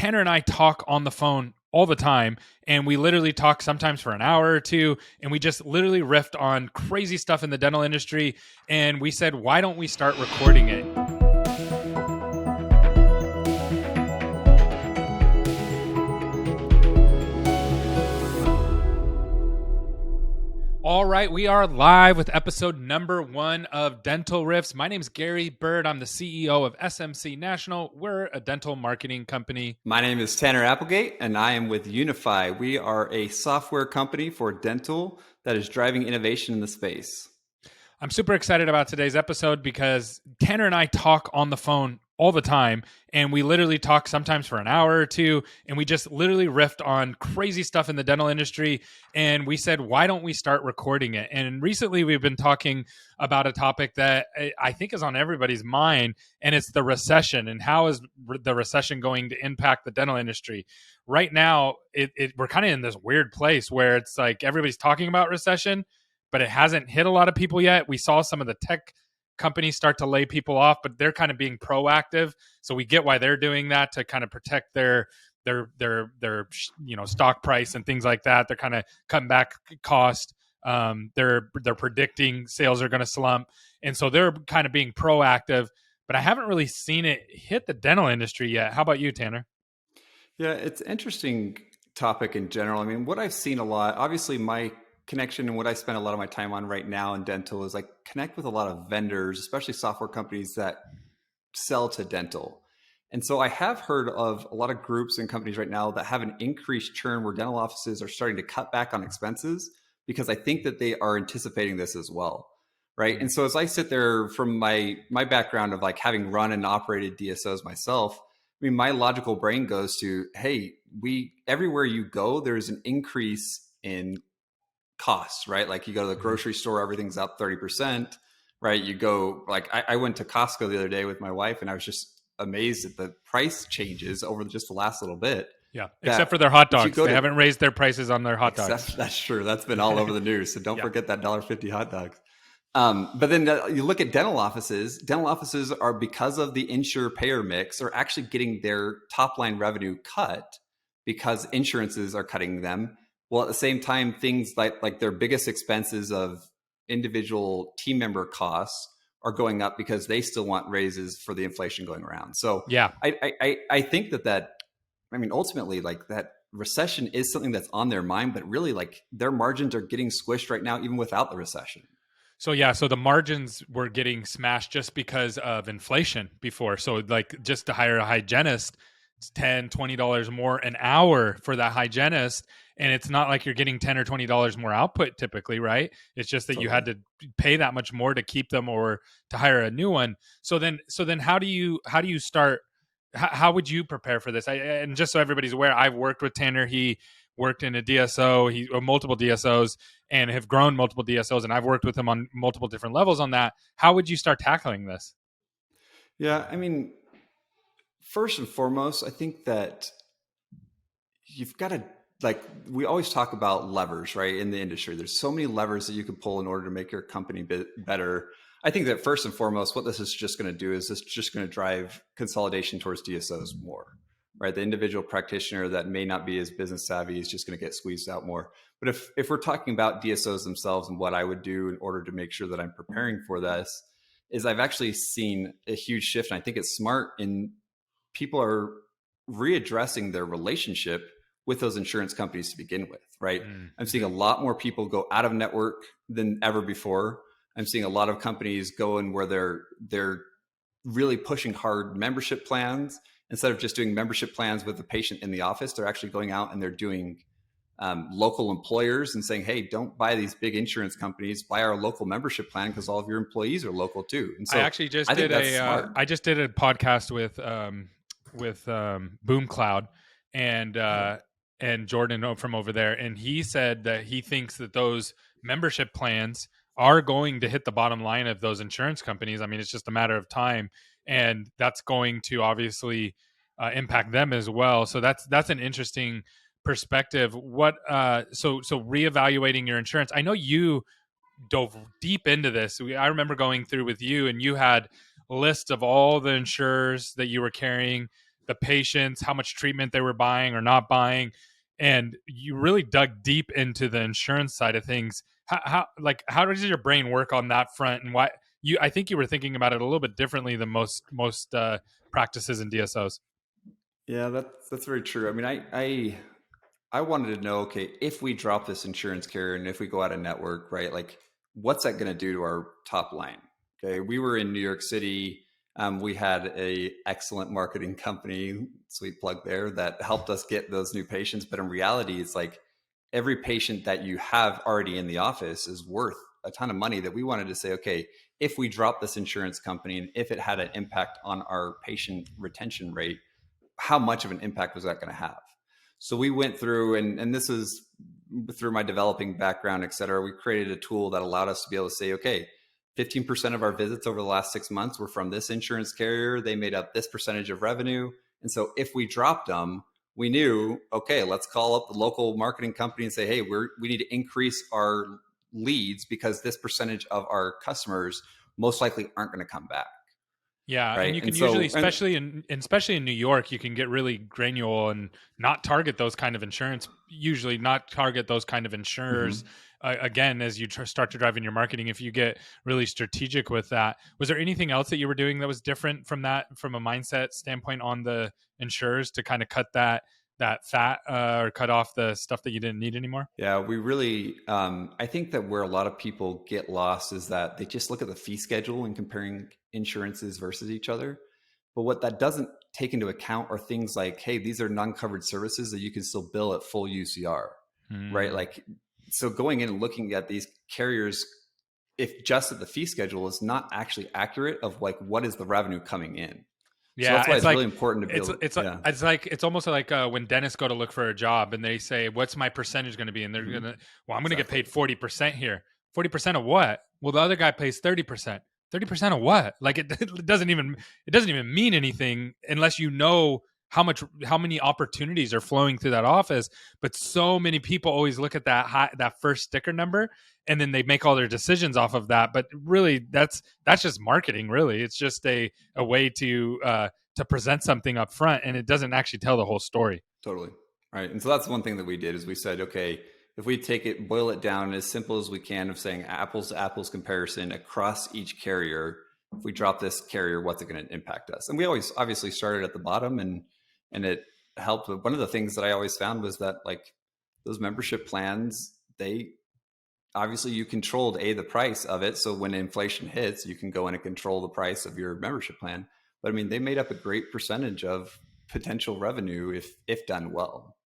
Tanner and I talk on the phone all the time, and we literally talk sometimes for an hour or two, and we just literally riffed on crazy stuff in the dental industry. And we said, why don't we start recording it? All right, we are live with episode number 1 of Dental Riffs. My name is Gary Bird. I'm the CEO of SMC National. We're a dental marketing company. My name is Tanner Applegate, and I am with Unify. We are a software company for dental that is driving innovation in the space. I'm super excited about today's episode because Tanner and I talk on the phone all the time, and we literally talk sometimes for an hour or two, and we just literally riffed on crazy stuff in the dental industry. And we said, why don't we start recording it? And recently we've been talking about a topic that I think is on everybody's mind, and it's the recession, and how is the recession going to impact the dental industry? Right now, we're kind of in this weird place where it's like everybody's talking about recession, but it hasn't hit a lot of people yet. We saw some of the tech companies start to lay people off, but they're kind of being proactive. So we get why they're doing that, to kind of protect their stock price and things like that. They're kind of cutting back cost. They're predicting sales are going to slump, and so they're kind of being proactive. But I haven't really seen it hit the dental industry yet. How about you, Tanner? Yeah, it's an interesting topic in general. I mean, what I've seen a lot, obviously my connection and what I spend a lot of my time on right now in dental is like connect with a lot of vendors, especially software companies that sell to dental. And so I have heard of a lot of groups and companies right now that have an increased churn where dental offices are starting to cut back on expenses, because I think that they are anticipating this as well. Right. And so as I sit there from my background of like having run and operated DSOs myself, I mean, my logical brain goes to, hey, everywhere you go, there's an increase in costs, right? Like you go to the grocery store, everything's up 30%, right? You go, like I went to Costco the other day with my wife, and I was just amazed at the price changes over just the last little bit. Yeah, except for their hot dogs. They to, haven't raised their prices on their hot dogs. That's true. That's been all over the news. So don't forget that $1.50 hot dogs. But then you look at dental offices. Dental offices are, because of the insurer-payer mix, are actually getting their top-line revenue cut because insurances are cutting them. Well, at the same time, things like their biggest expenses of individual team member costs are going up because they still want raises for the inflation going around. So yeah, I think that I mean, ultimately, like that recession is something that's on their mind, but really like their margins are getting squished right now, even without the recession. So yeah, so the margins were getting smashed just because of inflation before. So like just to hire a hygienist, it's $10, $20 more an hour for that hygienist. And it's not like you're getting $10 or $20 more output typically, right? It's just that you had to pay that much more to keep them or to hire a new one. So then how do you start? How would you prepare for this? And just so everybody's aware, I've worked with Tanner. He worked in a DSO, multiple DSOs, and have grown multiple DSOs. And I've worked with him on multiple different levels on that. How would you start tackling this? Yeah, I mean, first and foremost, I think that you've got to, like, we always talk about levers, right? In the industry, there's so many levers that you can pull in order to make your company better. I think that first and foremost, what this is just going to do is it's just going to drive consolidation towards DSOs more, right? The individual practitioner that may not be as business savvy is just going to get squeezed out more. But if we're talking about DSOs themselves and what I would do in order to make sure that I'm preparing for this, is I've actually seen a huge shift. And I think it's smart in people are readdressing their relationship with those insurance companies to begin with, right? I'm seeing a lot more people go out of network than ever before. I'm seeing a lot of companies go in where they're really pushing hard membership plans. Instead of just doing membership plans with the patient in the office, they're actually going out and they're doing local employers and saying, hey, don't buy these big insurance companies, buy our local membership plan because all of your employees are local too. And so I actually just did a podcast with Boom Cloud and Jordan from over there, and he said that he thinks that those membership plans are going to hit the bottom line of those insurance companies. I mean, it's just a matter of time, and that's going to obviously impact them as well. So that's an interesting perspective. What so reevaluating your insurance. I know you dove deep into this. I remember going through with you, and you had a list of all the insurers that you were carrying, the patients, how much treatment they were buying or not buying, and you really dug deep into the insurance side of things. How does your brain work on that front, and why you? I think you were thinking about it a little bit differently than most practices and DSOs. Yeah, that's very true. I mean, I wanted to know, okay, if we drop this insurance carrier and if we go out of network, right? Like, what's that going to do to our top line? Okay, we were in New York City. We had a excellent marketing company, sweet plug there, that helped us get those new patients. But in reality, it's like every patient that you have already in the office is worth a ton of money. That we wanted to say, okay, if we drop this insurance company and if it had an impact on our patient retention rate, how much of an impact was that going to have? So we went through, and this is through my developing background, et cetera. We created a tool that allowed us to be able to say, okay, 15% of our visits over the last 6 months were from this insurance carrier. They made up this percentage of revenue. And so if we dropped them, we knew, okay, let's call up the local marketing company and say, hey, we need to increase our leads because this percentage of our customers most likely aren't going to come back. Yeah, and Right. you can And so, usually, especially in New York, you can get really granular and not target those kind of insurance. Usually, not target those kind of insurers. mhm. Again, as you start to drive in your marketing, if you get really strategic with that, was there anything else that you were doing that was different from that, from a mindset standpoint on the insurers to kind of cut that fat or cut off the stuff that you didn't need anymore? Yeah, we really, I think that where a lot of people get lost is that they just look at the fee schedule and comparing insurances versus each other. But what that doesn't take into account are things like, hey, these are non-covered services that you can still bill at full UCR, right? Hmm. Like, so going in and looking at these carriers, if just at the fee schedule is not actually accurate of like, what is the revenue coming in? So Yeah, that's why it's really important to be able to, yeah. it's almost like when dentists go to look for a job and they say, "What's my percentage going to be?" And they're Mhm. gonna, "Well, I'm going to get Exactly. paid 40% here. 40% of what?" Well, the other guy pays 30%. 30% of what? Like it doesn't even mean anything unless you know how many opportunities are flowing through that office. But so many people always look at that first sticker number and then they make all their decisions off of that. But really, that's just marketing. Really, it's just a way to present something up front, and it doesn't actually tell the whole story. Totally. Right. And so that's one thing that we did is we said, okay, if we take it, boil it down as simple as we can of saying apples to apples comparison across each carrier, if we drop this carrier, what's it going to impact us? And we always obviously started at the bottom and it helped. But one of the things that I always found was that like those membership plans, they obviously you controlled the price of it. So when inflation hits, you can go in and control the price of your membership plan. But I mean, they made up a great percentage of potential revenue if done well.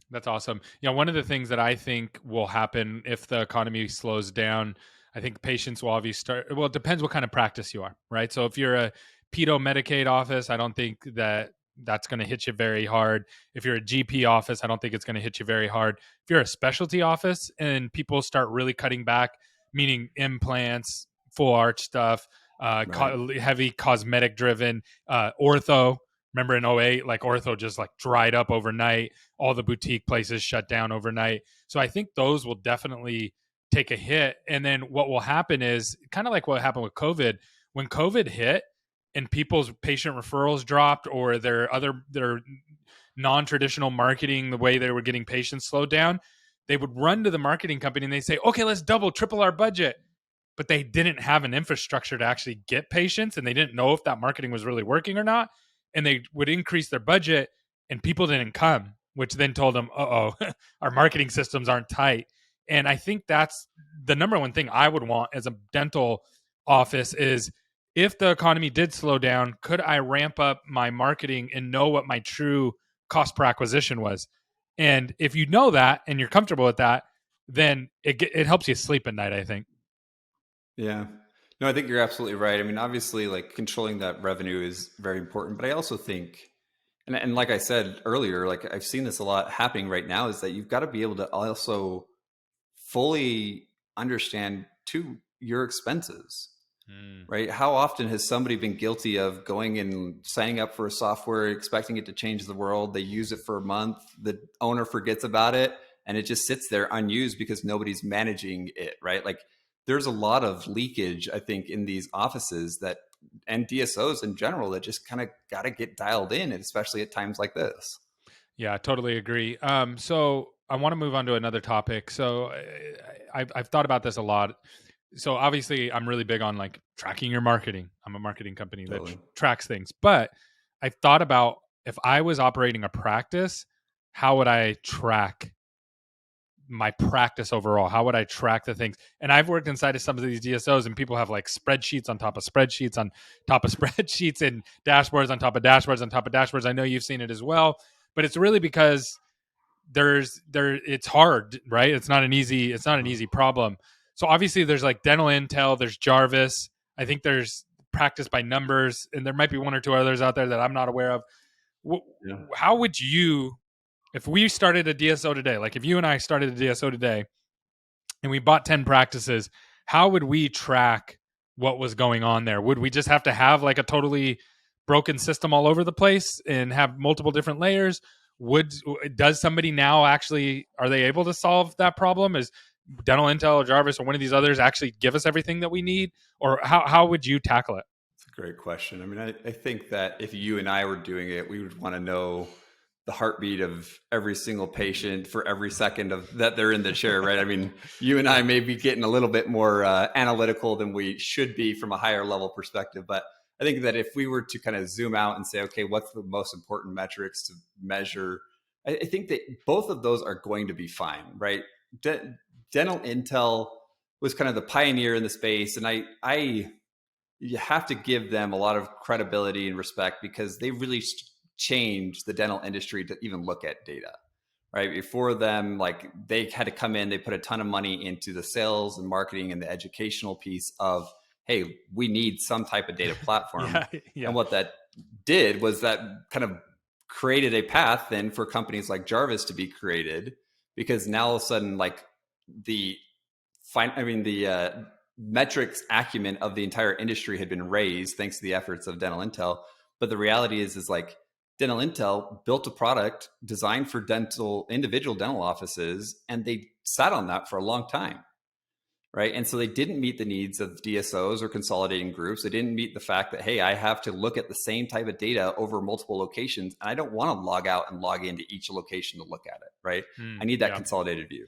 That's awesome. Yeah, one of the things that I think will happen if the economy slows down, I think patients will obviously start. Well, it depends what kind of practice you are, right? So if you're a pedo Medicaid office, I don't think that's going to hit you very hard. If you're a GP office, I don't think it's going to hit you very hard. If you're a specialty office and people start really cutting back, meaning implants, full arch stuff, Right. heavy cosmetic driven, ortho. Remember in '08, like ortho just like dried up overnight, all the boutique places shut down overnight. So I think those will definitely take a hit. And then what will happen is kind of like what happened with COVID. When COVID hit and people's patient referrals dropped or their non-traditional marketing, the way they were getting patients slowed down, they would run to the marketing company and they say, okay, let's double, triple our budget. But they didn't have an infrastructure to actually get patients and they didn't know if that marketing was really working or not. And they would increase their budget and people didn't come, which then told them, oh, our marketing systems aren't tight. And I think that's the number one thing I would want as a dental office is if the economy did slow down, could I ramp up my marketing and know what my true cost per acquisition was? And if you know that and you're comfortable with that, then it helps you sleep at night, I think. Yeah. No, I think you're absolutely right. I mean, obviously, like controlling that revenue is very important, but I also think, and like I said earlier, like I've seen this a lot happening right now, is that you've got to be able to also fully understand too your expenses, Mm. right? How often has somebody been guilty of going and signing up for a software, expecting it to change the world? They use it for a month, the owner forgets about it, and it just sits there unused because nobody's managing it, right? Like there's a lot of leakage, I think, in these offices that and DSOs in general that just kind of got to get dialed in, and especially at times like this. Yeah, I totally agree. So I want to move on to another topic. So I've thought about this a lot. So obviously, I'm really big on like tracking your marketing. I'm a marketing company that Totally. tracks things, but I've thought about if I was operating a practice, how would I track my practice overall? How would I track the things? And I've worked inside of some of these DSOs, and people have like spreadsheets on top of spreadsheets on top of spreadsheets and dashboards on top of dashboards on top of dashboards. I know you've seen it as well, but it's really because it's hard, right? It's not an easy problem. So obviously there's like Dental Intel, there's Jarvis. I think there's Practice by Numbers, and there might be one or two others out there that I'm not aware of. Yeah. How would you, if we started a DSO today, like if you and I started a DSO today and we bought 10 practices, how would we track what was going on there? Would we just have to have like a totally broken system all over the place and have multiple different layers? Does somebody now actually, are they able to solve that problem? Is Dental Intel or Jarvis or one of these others actually give us everything that we need? Or how would you tackle it? It's a great question. I mean, I think that if you and I were doing it, we would want to know the heartbeat of every single patient for every second of that they're in the chair, right? I mean, you and I may be getting a little bit more analytical than we should be from a higher level perspective. But I think that if we were to kind of zoom out and say, okay, what's the most important metrics to measure? I think that both of those are going to be fine, right? Dental Intel was kind of the pioneer in the space. And you have to give them a lot of credibility and respect because they really changed the dental industry to even look at data, right? Before them, like they had to come in, they put a ton of money into the sales and marketing and the educational piece of, hey, we need some type of data platform. Yeah. And what that did was that kind of created a path then for companies like Jarvis to be created, because now all of a sudden, like the metrics acumen of the entire industry had been raised thanks to the efforts of Dental Intel. But the reality is like Dental Intel built a product designed for individual dental offices, and they sat on that for a long time, right? And so they didn't meet the needs of DSOs or consolidating groups. They didn't meet the fact that, hey, I have to look at the same type of data over multiple locations, and I don't want to log out and log into each location to look at it, right? I need that consolidated view.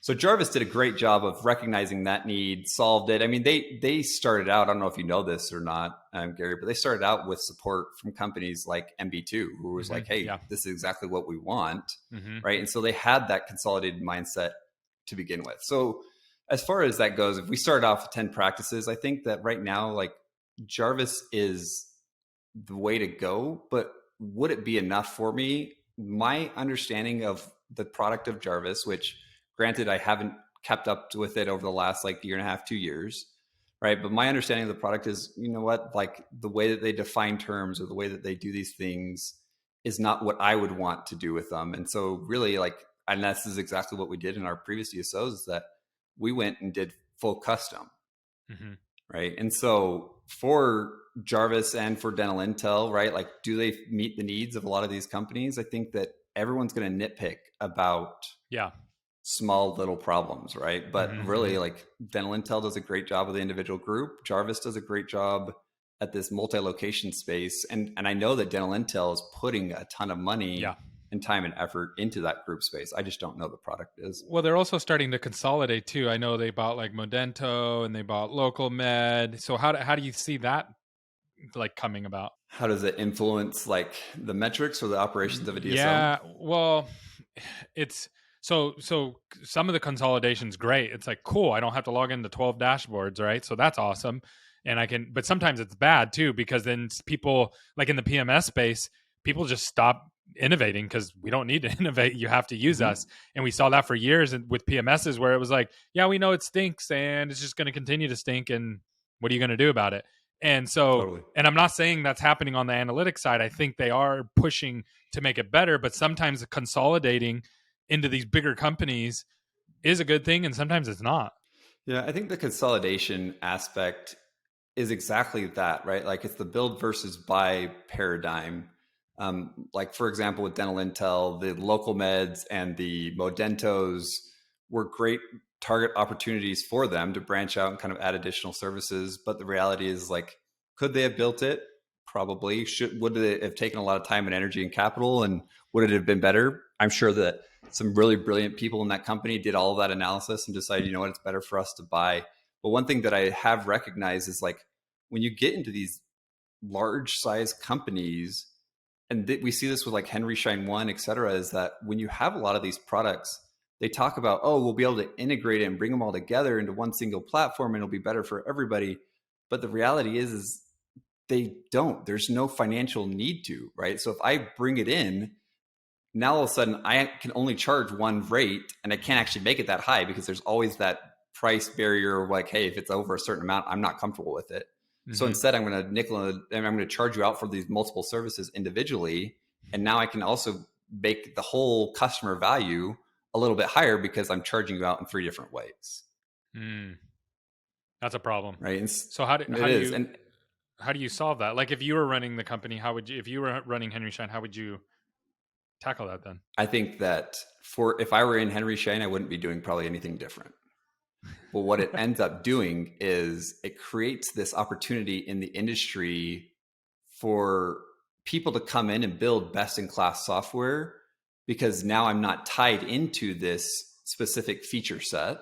So Jarvis did a great job of recognizing that need, solved it. I mean, they started out, I don't know if you know this or not, Gary, but they started out with support from companies like MB2, who was like, hey, this is exactly what we want, right? And so they had that consolidated mindset to begin with. So as far as that goes, if we started off with 10 practices, I think that right now, like Jarvis is the way to go, but would it be enough for me? My understanding of the product of Jarvis, which granted, I haven't kept up with it over the last like year and a half, 2 years, right? But my understanding of the product is, you know what, like the way that they define terms or the way that they do these things is not what I would want to do with them. And so really like, and this is exactly what we did in our previous DSOs, is that we went and did full custom, right? And so for Jarvis and for Dental Intel, right, like do they meet the needs of a lot of these companies? I think that everyone's going to nitpick about small little problems, right? But really like Dental Intel does a great job with the individual group. Jarvis does a great job at this multi-location space. And I know that Dental Intel is putting a ton of money and time and effort into that group space. I just don't know the product is. Well, they're also starting to consolidate too. I know they bought like Modento and they bought Local Med. So how do you see that like coming about? How does it influence like the metrics or the operations of a DSO? Yeah, well, it's so some of the consolidation's great. It's like, cool, I don't have to log into 12 dashboards, right? So that's awesome. And I can, but sometimes it's bad too, because then people like in the PMS space, people just stop innovating because we don't need to innovate. You have to use us. And we saw that for years with PMSs where it was like, yeah, we know it stinks and it's just going to continue to stink. And what are you going to do about it? And so, and I'm not saying that's happening on the analytics side. I think they are pushing to make it better, but sometimes consolidating into these bigger companies is a good thing. And sometimes it's not. Yeah. I think the consolidation aspect is exactly that, right? Like it's the build versus buy paradigm. Like for example, with Dental Intel, the Local Meds and the Modentos were great target opportunities for them to branch out and kind of add additional services. But the reality is like Could they have built it? Probably. Would it have taken a lot of time and energy and capital? And would it have been better? I'm sure that some really brilliant people in that company did all of that analysis and decided, you know what, it's better for us to buy. But one thing that I have recognized is like when you get into these large size companies, and we see this with like Henry Schein One, et cetera, is that when you have a lot of these products, they talk about, oh, we'll be able to integrate it and bring them all together into one single platform and it'll be better for everybody. But the reality is they don't. There's no financial need to, right? So if I bring it in, now all of a sudden I can only charge one rate and I can't actually make it that high because there's always that price barrier of like, hey, if it's over a certain amount, I'm not comfortable with it. So instead, I'm going to nickel and I'm going to charge you out for these multiple services individually. And now I can also make the whole customer value a little bit higher because I'm charging you out in 3 different ways. That's a problem. Right. And so how do you solve that? Like if you were running the company, if you were running Henry Schein, how would you tackle that then? I think that if I were in Henry Schein, I wouldn't be doing probably anything different. But what it ends up doing is it creates this opportunity in the industry for people to come in and build best in class software because now I'm not tied into this specific feature set,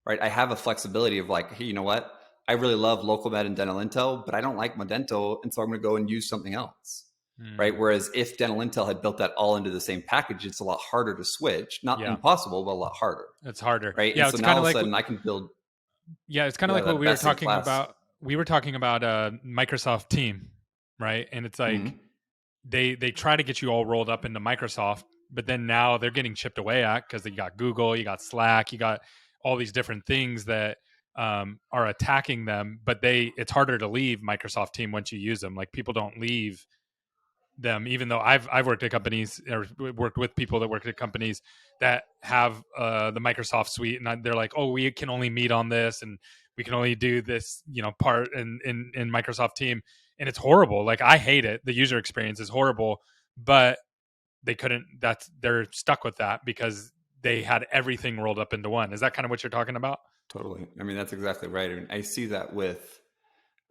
right? I have a flexibility of like, hey, you know what? I really love local med and dental intel, but I don't like Modental. And so I'm going to go and use something else. Right. Whereas if Dental Intel had built that all into the same package, it's a lot harder to switch. Not impossible, but a lot harder. It's harder. Right. Yeah. And so now all of a sudden I can build. Yeah. It's kind of like what we were talking about. We were talking about Microsoft Team, right? And it's like they try to get you all rolled up into Microsoft, but then now they're getting chipped away at because you got Google, you got Slack, you got all these different things that are attacking them. But it's harder to leave Microsoft Team once you use them. Like people don't leave them, even though I've worked at companies or worked with people that work at companies that have the Microsoft suite, and they're like, oh, we can only meet on this, and we can only do this, part in Microsoft Team, and it's horrible. Like I hate it. The user experience is horrible, but they're stuck with that because they had everything rolled up into one. Is that kind of what you're talking about? Totally. I mean, that's exactly right. I mean, I see that with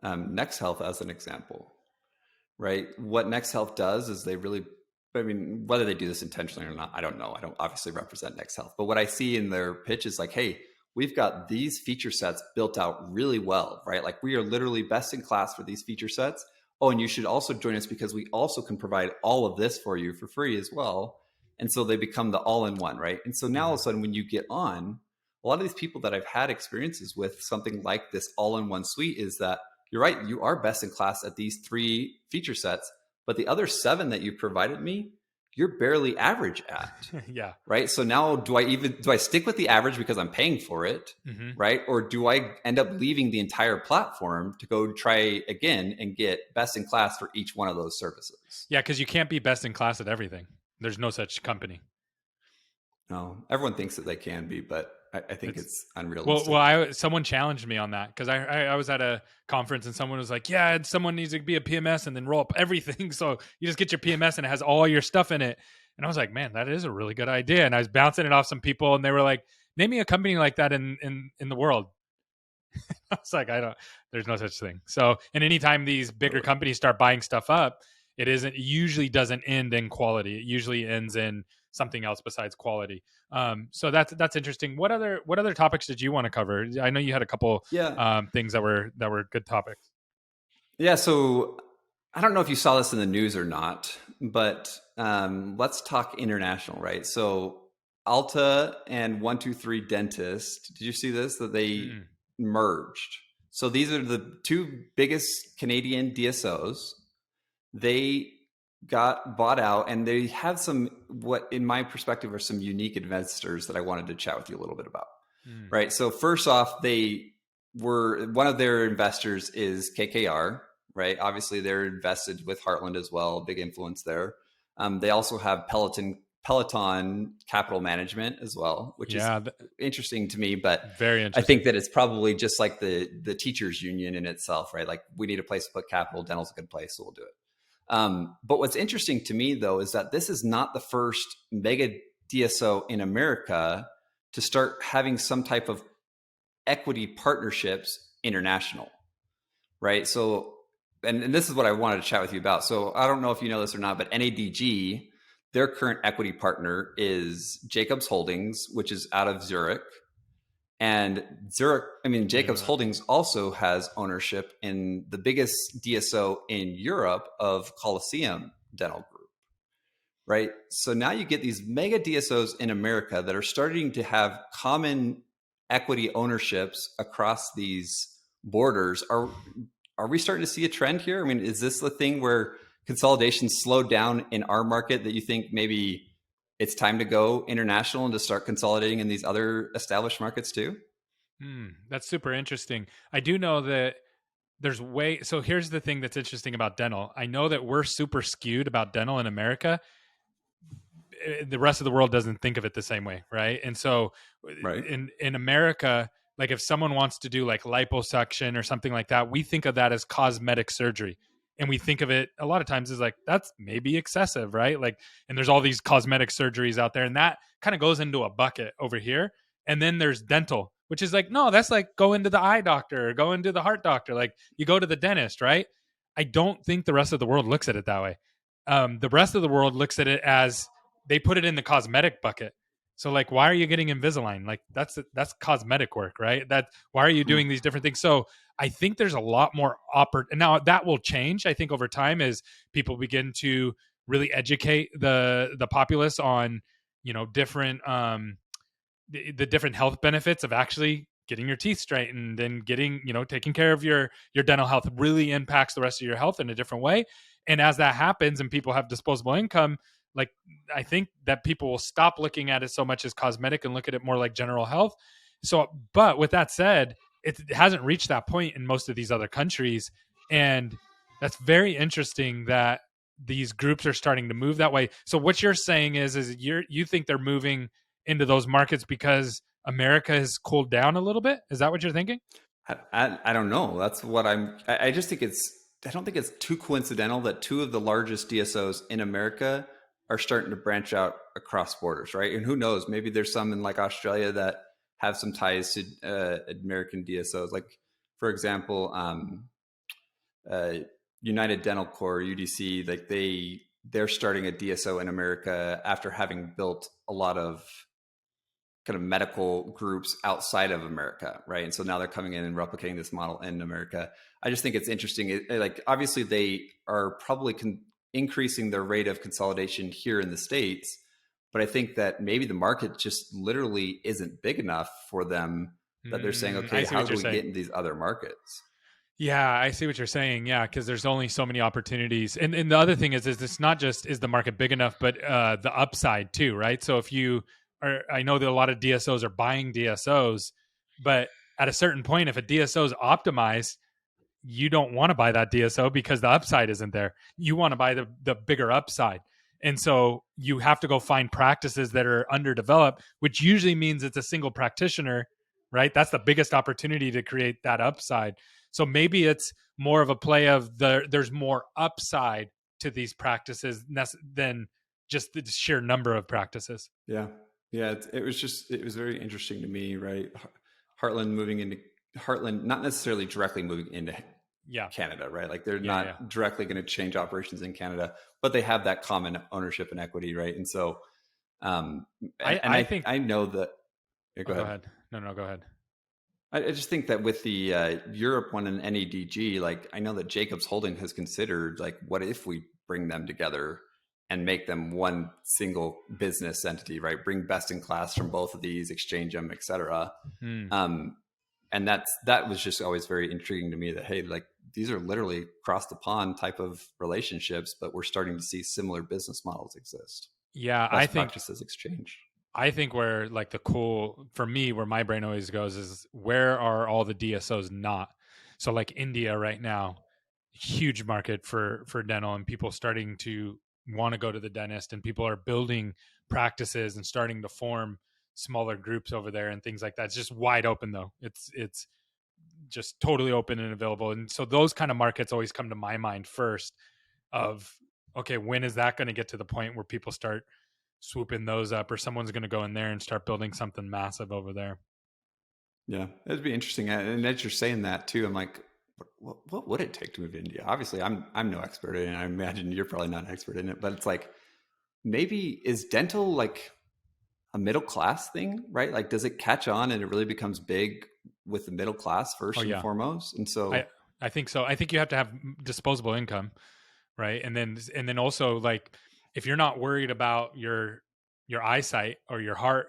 NextHealth as an example. Right. What NextHealth does is whether they do this intentionally or not, I don't know. I don't obviously represent NextHealth, but what I see in their pitch is like, hey, we've got these feature sets built out really well, right? Like we are literally best in class for these feature sets. Oh, and you should also join us because we also can provide all of this for you for free as well. And so they become the all-in-one, right? And so now all of a sudden when you get on, a lot of these people that I've had experiences with something like this all-in-one suite is that you're right. You are best in class at these 3 feature sets, but the other 7 that you provided me, you're barely average at. Yeah. Right. So now do I stick with the average because I'm paying for it? Right. Or do I end up leaving the entire platform to go try again and get best in class for each one of those services? Yeah. Cause you can't be best in class at everything. There's no such company. No, everyone thinks that they can be, but I think it's unrealistic. Well, someone challenged me on that because I was at a conference and someone was like, yeah, someone needs to be a PMS and then roll up everything. So you just get your PMS and it has all your stuff in it. And I was like, man, that is a really good idea. And I was bouncing it off some people and they were like, name me a company like that in the world. I was like, there's no such thing. So, and anytime these bigger companies start buying stuff up, it usually doesn't end in quality. It usually ends in something else besides quality. So that's interesting. What other topics did you want to cover? I know you had a couple things that were good topics. Yeah. So I don't know if you saw this in the news or not, but let's talk international, right? So Alta and 123 Dentist, did you see this? That they merged. So these are the 2 biggest Canadian DSOs. They got bought out and they have what in my perspective are some unique investors that I wanted to chat with you a little bit about. Right. So first off, one of their investors is KKR, right? Obviously they're invested with Heartland as well, big influence there. They also have Peloton Capital Management as well, which is interesting to me, but very interesting. I think that it's probably just like the teachers union in itself, right? Like we need a place to put capital, dental's a good place, so we'll do it. But what's interesting to me though, is that this is not the first mega DSO in America to start having some type of equity partnerships international, right? So and this is what I wanted to chat with you about. So I don't know if you know this or not, but NADG, their current equity partner is Jacobs Holdings, which is out of Zurich. And Jacobs Yeah. Holdings also has ownership in the biggest DSO in Europe of Coliseum Dental Group, right? So now you get these mega DSOs in America that are starting to have common equity ownerships across these borders. Are we starting to see a trend here? I mean, is this the thing where consolidation slowed down in our market that you think maybe it's time to go international and to start consolidating in these other established markets too? That's super interesting. I do know that so here's the thing that's interesting about dental. I know that we're super skewed about dental in America. The rest of the world doesn't think of it the same way, right? And so Right. in America, like if someone wants to do like liposuction or something like that, we think of that as cosmetic surgery. And we think of it a lot of times as like that's maybe excessive, right? Like, and there's all these cosmetic surgeries out there, and that kind of goes into a bucket over here. And then there's dental, which is like, no, that's like go into the eye doctor or go into the heart doctor. Like you go to the dentist, right? I don't think the rest of the world looks at it that way. The rest of the world looks at it as they put it in the cosmetic bucket. So like, why are you getting Invisalign? Like that's cosmetic work, right? That why are you Hmm. doing these different things? So I think there's a lot more now that will change. I think over time as people begin to really educate the populace on different the different health benefits of actually getting your teeth straightened and getting taking care of your dental health really impacts the rest of your health in a different way. And as that happens and people have disposable income, like I think that people will stop looking at it so much as cosmetic and look at it more like general health. So but with that said, it hasn't reached that point in most of these other countries. And that's very interesting that these groups are starting to move that way. So what you're saying is you think they're moving into those markets because America has cooled down a little bit? Is that what you're thinking? I don't know. That's what I just think I don't think it's too coincidental that two of the largest DSOs in America are starting to branch out across borders, right? And who knows, maybe there's some in like Australia that have some ties to American DSOs. Like, for example, uh, United Dental Corps, UDC, like they're starting a DSO in America after having built a lot of kind of medical groups outside of America, right? And so now they're coming in and replicating this model in America. I just think it's interesting. Like obviously they are probably increasing their rate of consolidation here in the States, but I think that maybe the market just literally isn't big enough for them that they're saying, I okay, see how what do you're we saying. get in these other markets? Yeah, I see what you're saying. Yeah, because there's only so many opportunities, and the other thing is it's not just is the market big enough, but the upside too, right? So if you are, I know that a lot of DSOs are buying DSOs, but at a certain point, if a DSO is optimized, you don't want to buy that DSO because the upside isn't there. You want to buy the bigger upside. And so you have to go find practices that are underdeveloped, which usually means it's a single practitioner, right? That's the biggest opportunity to create that upside. So maybe it's more of a play of there's more upside to these practices than just the sheer number of practices. Yeah. Yeah. It was very interesting to me, right? Heartland moving into Heartland, not necessarily directly moving into Yeah. Canada, right? Like they're Yeah. Yeah. not directly going to change operations in Canada, but they have that common ownership and equity, right? And so, I think, I know that. Yeah, oh, go go ahead. ahead. No, go ahead. I just think that with the Europe one and NEDG, like I know that Jacobs Holding has considered, like, what if we bring them together and make them one single business entity, right? Bring best in class from both of these, exchange them, et cetera. Hmm. Um, and that was just always very intriguing to me that, hey, like these are literally cross the pond type of relationships, but we're starting to see similar business models exist. Yeah, Best practices exchange. I think where like the cool for me, where my brain always goes is where are all the DSOs not? So like India right now, huge market for dental and people starting to want to go to the dentist and people are building practices and starting to form smaller groups over there and things like that. It's just wide open though. It's just totally open and available. And so those kind of markets always come to my mind first of okay, when is that going to get to the point where people start swooping those up or someone's going to go in there and start building something massive over there? Yeah, it'd be interesting. And as you're saying that too, I'm like, what would it take to move to India? Obviously, I'm no expert in it. I imagine you're probably not an expert in it, but it's like, maybe is dental like a middle class thing, right? Like, does it catch on and it really becomes big with the middle class Oh first and yeah, foremost? And I so, I think so. I think you have to have disposable income, right? And then also, like, if you're not worried about your eyesight or your heart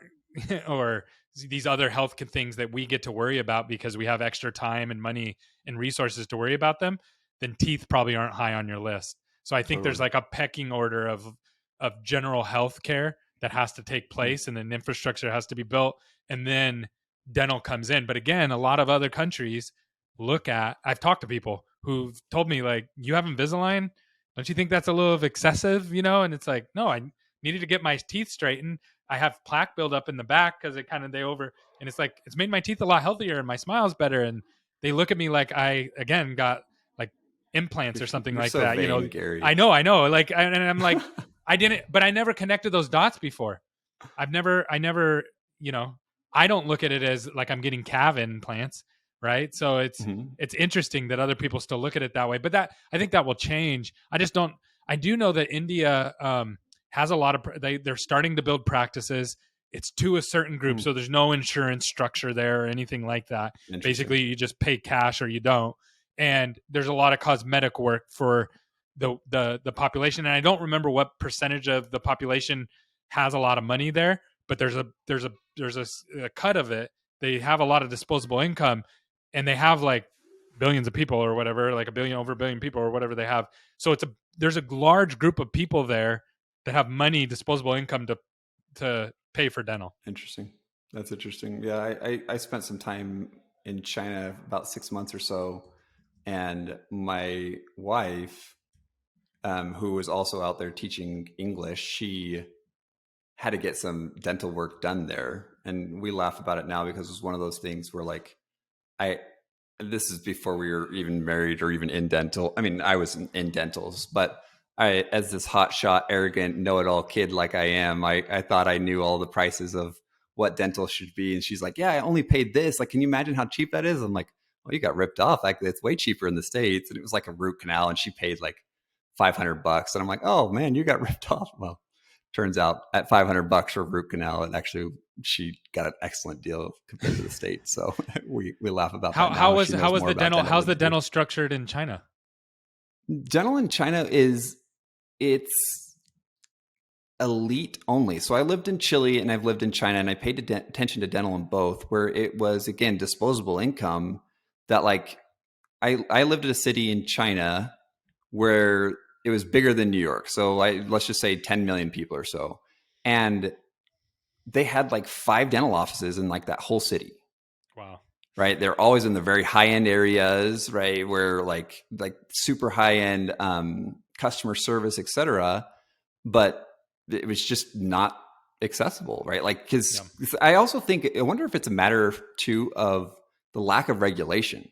or these other health things that we get to worry about because we have extra time and money and resources to worry about them, then teeth probably aren't high on your list. So I think there's totally. like a pecking order of general health care that has to take Mhm. place, and then infrastructure has to be built, and then dental comes in. But again, a lot of other countries look at, I've talked to people who've told me, like, you have Invisalign, don't you think that's a little excessive, and it's like, no, I needed to get my teeth straightened. I have plaque buildup in the back because it kind of, they over, and it's like, it's made my teeth a lot healthier and my smile's better. And they look at me like I, again, got like implants or something You're like so that. vain, I Gary. know. Like, and I'm like, I didn't, but I never connected those dots before. I never, you know, I don't look at it as like I'm getting calf implants, right? So Mhm. it's interesting that other people still look at it that way. But that, I think that will change. I just don't. I do know that India has a lot of, they're starting to build practices. It's to a certain group, Hmm. so there's no insurance structure there or anything like that. Interesting. Basically, you just pay cash or you don't. And there's a lot of cosmetic work for the population. And I don't remember what percentage of the population has a lot of money there, but there's a cut of it. They have a lot of disposable income, and they have like billions of people or whatever, like over a billion people or whatever they have. So there's a large group of people there that have money, disposable income to pay for dental. Interesting. That's interesting. Yeah, I spent some time in China, about 6 months or so, and my wife, who was also out there teaching English, she had to get some dental work done there, and we laugh about it now because it was one of those things where, like, I this is before we were even married or even in dental. I mean, I was in dentals, but I, as this hotshot, arrogant, know-it-all kid like I am, I thought I knew all the prices of what dental should be. And she's like, "Yeah, I only paid this. Like, can you imagine how cheap that is?" I'm like, "Well, you got ripped off. Like, it's way cheaper in the States." And it was like a root canal, and she paid like $500. And I'm like, "Oh man, you got ripped off." Well, turns out at $500 for a root canal, it actually, she got an excellent deal compared to the States. So we laugh about How that how now. was She how knows was more the about dental? dental How's than the I do. dental structured in China? Dental in China is, it's elite only. So I lived in Chile and I've lived in China, and I paid attention to dental in both, where it was, again, disposable income. That, like, I lived in a city in China where it was bigger than New York. So let's just say 10 million people or so. And they had like 5 dental offices in like that whole city. Wow. Right, they're always in the very high end areas, right, where like super high end customer service, etc. But it was just not accessible, right? Like, because Yeah. I also think, I wonder if it's a matter too of the lack of regulation,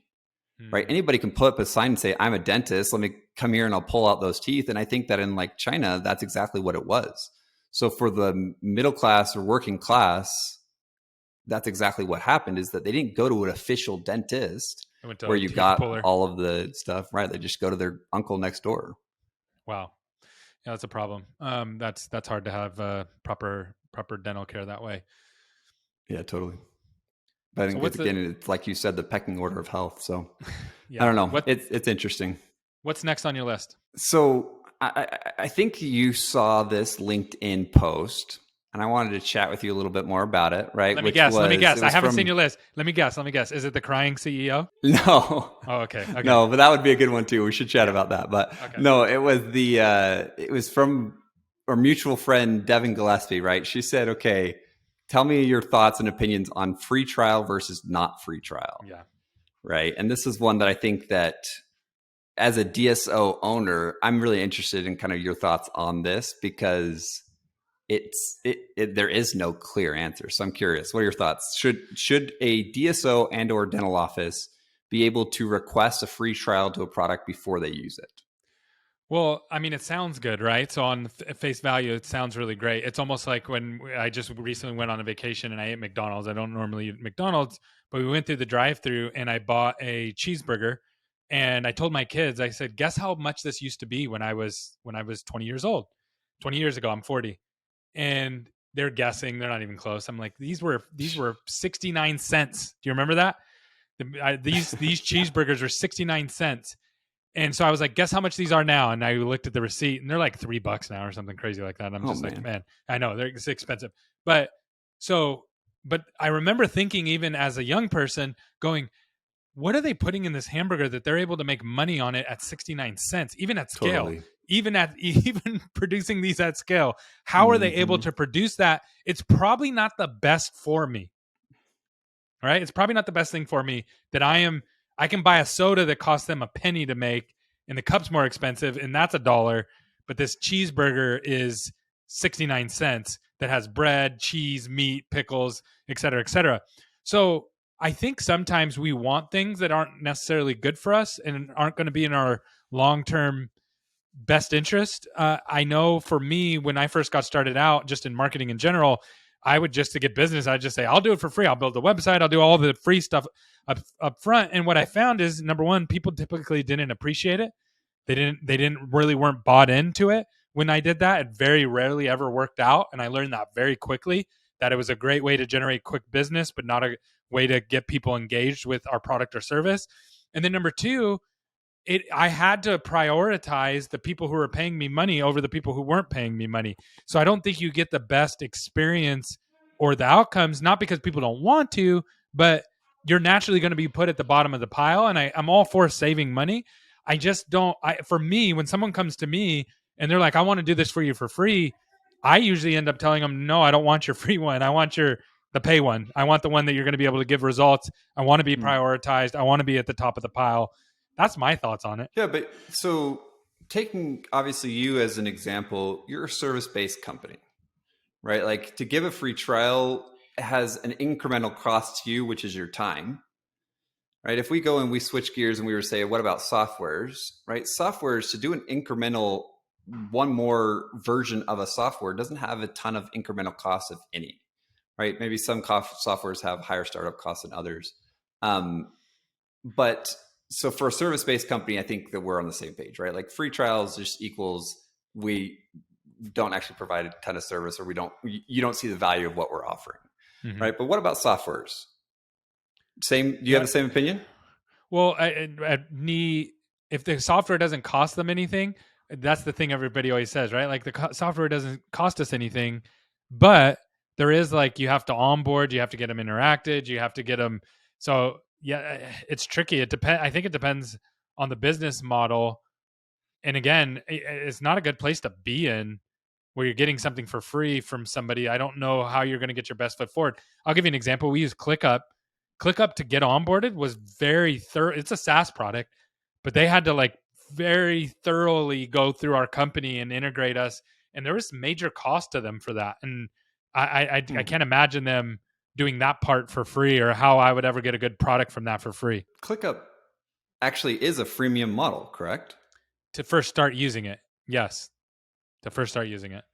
right? Hmm. Anybody can put up a sign and say, "I'm a dentist, let me come here and I'll pull out those teeth." And I think that in like China, that's exactly what it was. So for the middle class or working class, that's exactly what happened, is that they didn't go to an official dentist I went to where a you teeth got puller. all of the stuff, right? They just go to their uncle next door. Wow. Yeah, that's a problem. That's hard to have proper dental care that way. Yeah, totally. But I So think it's, what's the again, it's like you said, the pecking order of health. So I yeah don't know. what It's interesting. what's next on your list? So I think you saw this LinkedIn post, and I wanted to chat with you a little bit more about it, right? Let me Which guess. Let me was, it guess. I was haven't seen from, your list. Let me guess. Is it the crying CEO? no, Oh, okay. Okay. no, but that would be a good one too. We should chat Yeah. about that. But Okay. no, it was from our mutual friend Devin Gillespie, right? She said, "Okay, tell me your thoughts and opinions on free trial versus not free trial." Yeah. Right? And this is one that I think that, as a DSO owner, I'm really interested in kind of your thoughts on this, because there is no clear answer. So I'm curious, what are your thoughts? Should a DSO and or dental office be able to request a free trial to a product before they use it? Well, I mean, it sounds good, right? So on face value, it sounds really great. It's almost like when I just recently went on a vacation and I ate McDonald's. I don't normally eat McDonald's, but we went through the drive-through and I bought a cheeseburger, And I told my kids, I said, guess how much this used to be when I was 20 years old. 20 years ago, I'm 40. And they're guessing, they're not even close. I'm like, these were 69 cents. Do you remember that? These cheeseburgers were 69 cents. And so I was like, guess how much these are now? And I looked at the receipt and they're like $3 now or something crazy like that. And I'm Oh just like, man, man, I know it's expensive. But so, but I remember thinking, even as a young person, going, what are they putting in this hamburger that they're able to make money on it at 69 cents, even at scale, totally. even producing these at scale? How are they able Hmm. to produce that? It's probably not the best for me, right? It's probably not the best thing for me that I can buy a soda that costs them a penny to make and the cup's more expensive and that's $1, but this cheeseburger is 69 cents that has bread, cheese, meat, pickles, et cetera, et cetera. So I think sometimes we want things that aren't necessarily good for us and aren't going to be in our long-term best interest. I know for me, when I first got started out, just in marketing in general, I would, just to get business, I'd just say, I'll do it for free. I'll build a website. I'll do all the free stuff up front. And what I found is, number one, people typically didn't appreciate it. They didn't really weren't bought into it. When I did that, it very rarely ever worked out. And I learned that very quickly, that it was a great way to generate quick business, but not a way to get people engaged with our product or service. And then number two, I had to prioritize the people who were paying me money over the people who weren't paying me money. So I don't think you get the best experience or the outcomes, not because people don't want to, but you're naturally going to be put at the bottom of the pile. And I'm all for saving money. I just don't. For me, when someone comes to me and they're like, I want to do this for you for free, I usually end up telling them, no, I don't want your free one. I want the pay one. I want the one that you're going to be able to give results. I want to be prioritized. I want to be at the top of the pile. That's my thoughts on it. Yeah, but so taking obviously you as an example, you're a service-based company, right? Like to give a free trial has an incremental cost to you, which is your time, right? If we go and we switch gears and we were say, what about softwares, right? Softwares, to do an incremental one more version of a software doesn't have a ton of incremental costs, if any, right? Maybe some softwares have higher startup costs than others. But so for a service-based company, I think that we're on the same page, right? Like free trials just equals we don't actually provide a ton of service, or you don't see the value of what we're offering, right? But what about softwares? Same, do you have the same opinion? Well, if the software doesn't cost them anything, that's the thing everybody always says, right? Like the software doesn't cost us anything, but there is, like, you have to onboard, you have to get them interacted, you have to get them. So yeah, it's tricky. I think it depends on the business model. And again, it's not a good place to be in, where you're getting something for free from somebody. I don't know how you're going to get your best foot forward. I'll give you an example. We use ClickUp. ClickUp, to get onboarded, was very thorough. It's a SaaS product, but they had to, like, very thoroughly go through our company and integrate us. And there was major cost to them for that. And I can't imagine them doing that part for free, or how I would ever get a good product from that for free. ClickUp actually is a freemium model, correct? To first start using it, yes. To first start using it,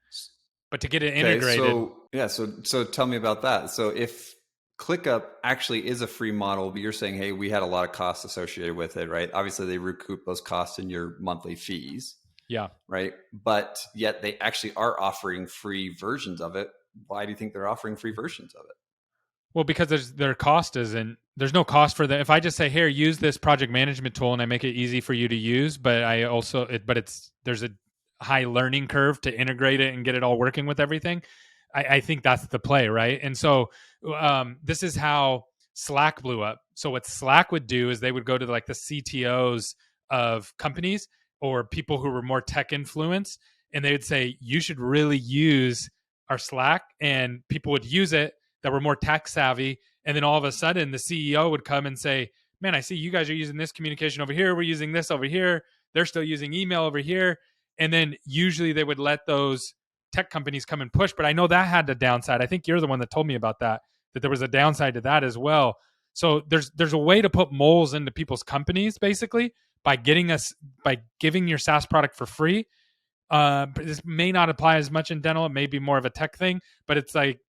but to get it integrated. So yeah, so tell me about that. So if ClickUp actually is a free model, but you're saying, hey, we had a lot of costs associated with it, right? Obviously, they recoup those costs in your monthly fees. Yeah. Right. But yet they actually are offering free versions of it. Why do you think they're offering free versions of it? Well, because there's no cost for them. If I just say, here, use this project management tool, and I make it easy for you to use, but there's a high learning curve to integrate it and get it all working with everything. I think that's the play, right? And so this is how Slack blew up. So what Slack would do is they would go to, like, the CTOs of companies, or people who were more tech influenced, and they would say, you should really use our Slack, and people would use it that were more tech savvy. And then all of a sudden the CEO would come and say, man, I see you guys are using this communication over here. We're using this over here. They're still using email over here. And then usually they would let those tech companies come and push. But I know that had a downside. I think you're the one that told me about that there was a downside to that as well. So there's a way to put moles into people's companies, basically, by giving your SaaS product for free. This may not apply as much in dental. It may be more of a tech thing, but it's like,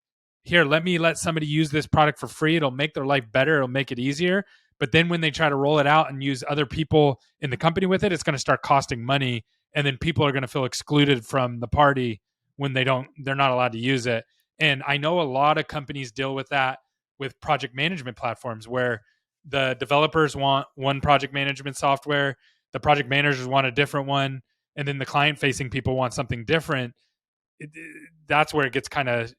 here, let somebody use this product for free. It'll make their life better. It'll make it easier. But then when they try to roll it out and use other people in the company with it, it's going to start costing money. And then people are going to feel excluded from the party when they're not allowed to use it. And I know a lot of companies deal with that with project management platforms where the developers want one project management software, the project managers want a different one, and then the client facing people want something different. That's where it gets kind of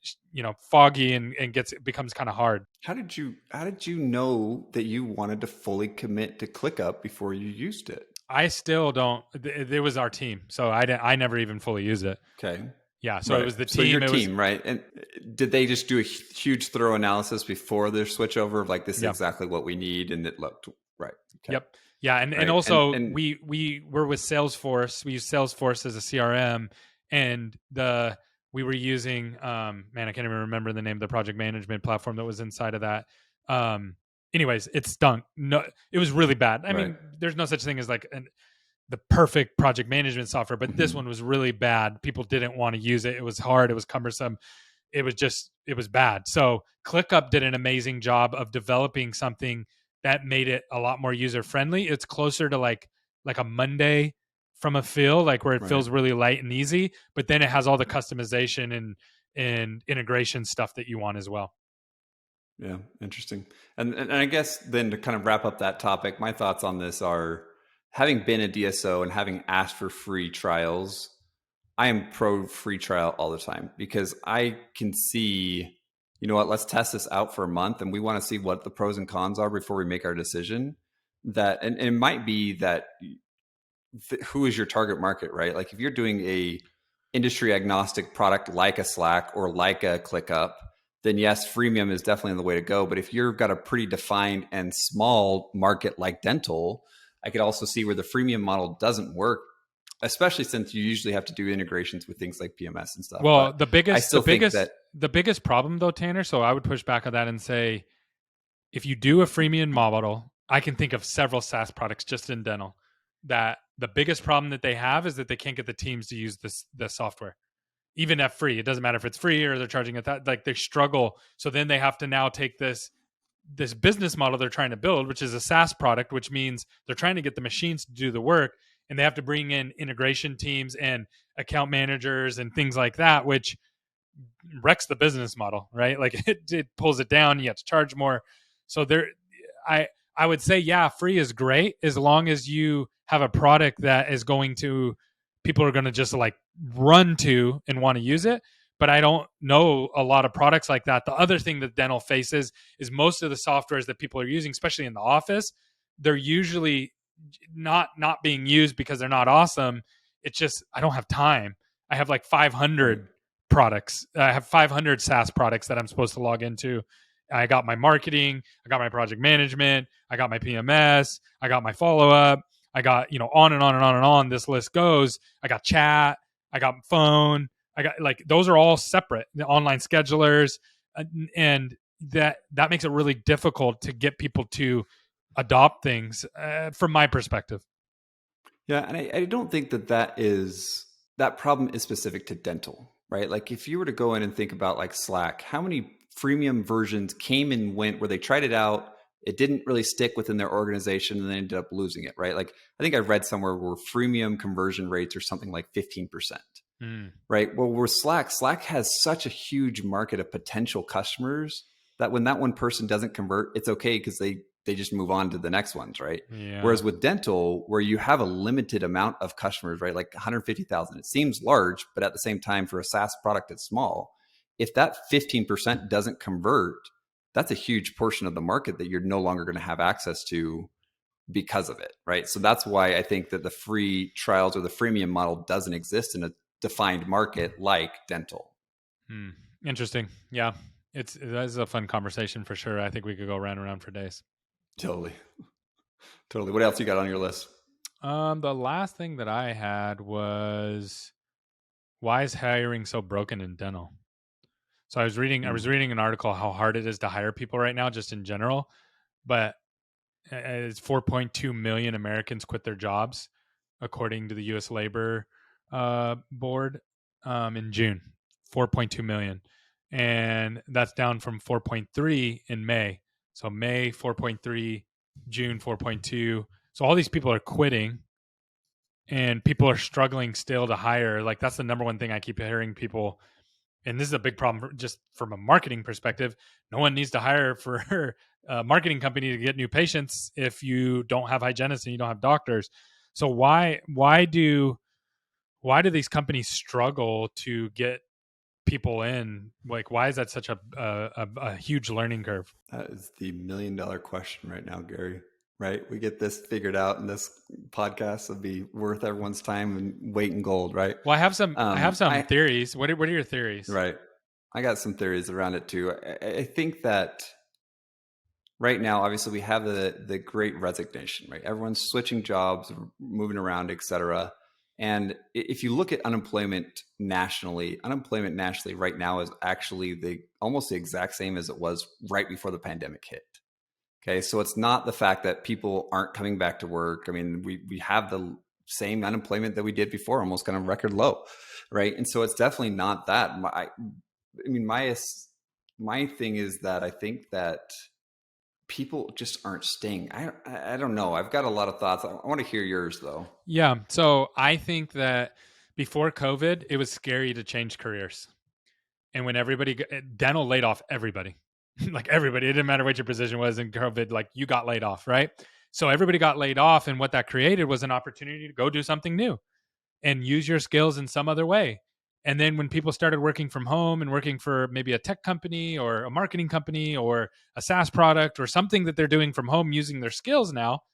foggy and becomes kind of hard. How did you know that you wanted to fully commit to ClickUp before you used it? I still don't. It was our team, so I never even fully used it. Okay. Yeah, so it Right. was the So team. your It was team, right? And did they just do a huge thorough analysis before their switch over of like, this is yeah. exactly what we need? And it looked right. Okay. Yep. Yeah, and Right. also And we were with Salesforce. We use Salesforce as a CRM, and we were using man, I can't even remember the name of the project management platform that was inside of that. Anyways, it stunk. No, it was really bad. I right. mean, there's no such thing as like the perfect project management software, but this one was really bad. People didn't want to use it. It was hard. It was cumbersome. It was bad. So ClickUp did an amazing job of developing something that made it a lot more user friendly. It's closer to like a Monday from a feel, like where it Right. feels really light and easy, but then it has all the customization and integration stuff that you want as well. Yeah. Interesting. And I guess then to kind of wrap up that topic, my thoughts on this are, having been a DSO and having asked for free trials, I am pro free trial all the time, because I can see, you know what, let's test this out for a month and we want to see what the pros and cons are before we make our decision. And it might be that who is your target market, right? Like if you're doing a industry agnostic product like a Slack or like a ClickUp, then yes, freemium is definitely the way to go. But if you've got a pretty defined and small market like dental, I could also see where the freemium model doesn't work, especially since you usually have to do integrations with things like PMS and stuff. Well, But I still think that the biggest problem though, Tanner, so I would push back on that and say, if you do a freemium model, I can think of several SaaS products just in dental that the biggest problem that they have is that they can't get the teams to use the software, even at free. It doesn't matter if it's free or they're charging it that, like they struggle. So then they have to now take this business model they're trying to build, which is a SaaS product, which means they're trying to get the machines to do the work, and they have to bring in integration teams and account managers and things like that, which wrecks the business model, right? Like it pulls it down. You have to charge more. So I I would say, yeah, free is great as long as you have a product that is going to people are going to just like run to and want to use it. But I don't know a lot of products like that. The other thing that dental faces is most of the softwares that people are using, especially in the office, they're usually not being used because they're not awesome. It's just I don't have time. I have like right. 500 products. I have 500 SaaS products that I'm supposed to log into. I got my marketing, I got my project management, I got my PMS, I got my follow up, I got, on and on and on and on. This list goes. I got chat, I got phone, I got like those are all separate. The online schedulers, and that makes it really difficult to get people to adopt things from my perspective. Yeah, and I don't think that problem is specific to dental, right? Like if you were to go in and think about like Slack, how many freemium versions came and went where they tried it out, it didn't really stick within their organization, and they ended up losing it, right? Like I think I read somewhere where freemium conversion rates are something like 15%. Mm. Right. Well, we're Slack has such a huge market of potential customers that when that one person doesn't convert, it's okay because they just move on to the next ones, right? Yeah. Whereas with dental, where you have a limited amount of customers, right, like 150,000, it seems large, but at the same time, for a SaaS product, it's small. If that 15% doesn't convert, that's a huge portion of the market that you're no longer going to have access to because of it, right? So that's why I think that the free trials or the freemium model doesn't exist in a defined market like dental. Hmm. Interesting. Yeah. That is a fun conversation for sure. I think we could go round and round for days. Totally. Totally. What else you got on your list? The last thing that I had was why is hiring so broken in dental? So I was reading an article how hard it is to hire people right now, just in general. But it's 4.2 million Americans quit their jobs, according to the U.S. Labor Board, in June. 4.2 million, and that's down from 4.3 in May. So May 4.3, June 4.2. So all these people are quitting, and people are struggling still to hire. Like that's the number one thing I keep hearing people. And this is a big problem just from a marketing perspective. No one needs to hire for a marketing company to get new patients if you don't have hygienists and you don't have doctors. So why do these companies struggle to get people in? Like, why is that such a huge learning curve? That is the $1,000,000 question right now, Gary. Right? We get this figured out, and this podcast will be worth everyone's time and weight in gold. Right? Well, I have some I theories. What are your theories? right. I got some theories around it too. I think that right now, obviously, we have the Great Resignation. Right? Everyone's switching jobs, moving around, etc. And if you look at unemployment nationally right now is actually almost the exact same as it was right before the pandemic hit. Okay, so it's not the fact that people aren't coming back to work. I mean, we have the same unemployment that we did before, almost kind of record low, right? And so it's definitely not that. My thing is that I think that people just aren't staying. I don't know. I've got a lot of thoughts. I want to hear yours though. Yeah. So I think that before COVID, it was scary to change careers. And when dental laid off everybody, like everybody, it didn't matter what your position was in COVID, like you got laid off, right? So everybody got laid off. And what that created was an opportunity to go do something new and use your skills in some other way. And then when people started working from home and working for maybe a tech company or a marketing company or a SaaS product or something that they're doing from home using their skills now,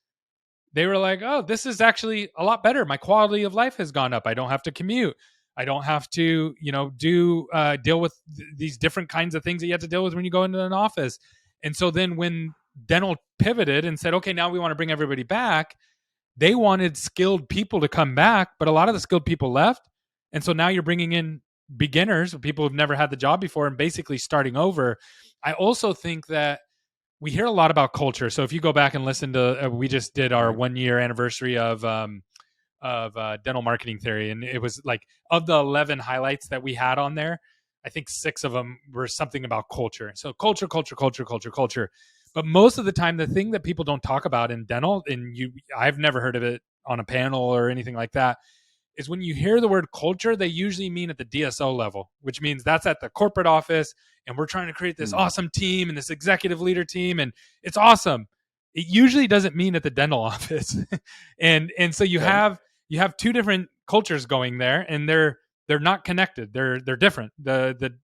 they were like, oh, this is actually a lot better. My quality of life has gone up. I don't have to commute. I don't have to, deal with these different kinds of things that you have to deal with when you go into an office. And so then when dental pivoted and said, okay, now we want to bring everybody back, they wanted skilled people to come back, but a lot of the skilled people left. And so now you're bringing in beginners, people who've never had the job before, and basically starting over. I also think that we hear a lot about culture. So if you go back and listen to, we just did our 1 year anniversary of dental marketing theory, and it was like of the 11 highlights that we had on there, I think 6 of them were something about culture. So culture. But most of the time, the thing that people don't talk about in dental, I've never heard of it on a panel or anything like that, is when you hear the word culture, they usually mean at the DSO level, which means that's at the corporate office. And we're trying to create this awesome team and this executive leader team. And it's awesome. It usually doesn't mean at the dental office. and so you have 2 different cultures going there, and they're not connected. They're different. The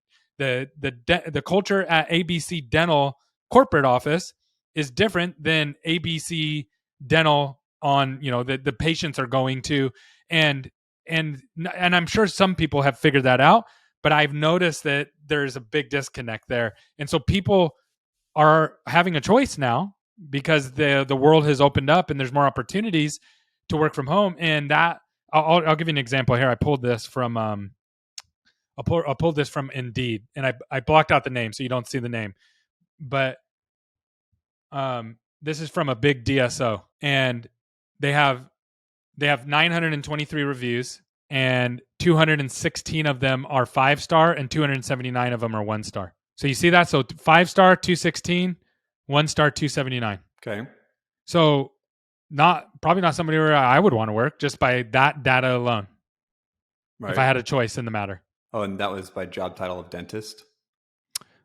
culture at ABC Dental corporate office is different than ABC Dental on, the patients are going to. And I'm sure some people have figured that out, but I've noticed that there's a big disconnect there. And so people are having a choice now because the world has opened up and there's more opportunities to work from home. And that I'll give you an example here. I pulled this from I pulled this from Indeed, and I blocked out the name so you don't see the name. But this is from a big DSO, and they have 923 reviews, and 216 of them are 5-star, and 279 of them are 1-star. So you see that? So 5-star, 216, 1-star, 279. Okay. So probably not somebody where I would want to work just by that data alone. Right. If I had a choice in the matter. Oh, and that was by job title of dentist?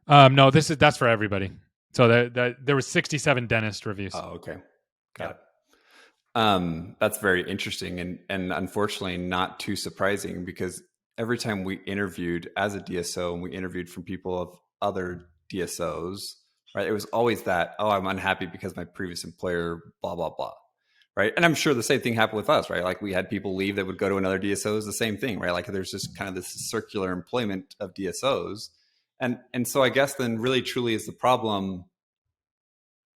No, that's for everybody. So there was 67 dentist reviews. Oh, okay. Got it. That's very interesting and unfortunately not too surprising, because every time we interviewed as a DSO and we interviewed from people of other DSOs, right, it was always that, oh, I'm unhappy because my previous employer, blah, blah, blah. Right. And I'm sure the same thing happened with us, right? Like we had people leave that would go to another DSO, is the same thing, right? Like there's just kind of this circular employment of DSOs. And so I guess then really truly is the problem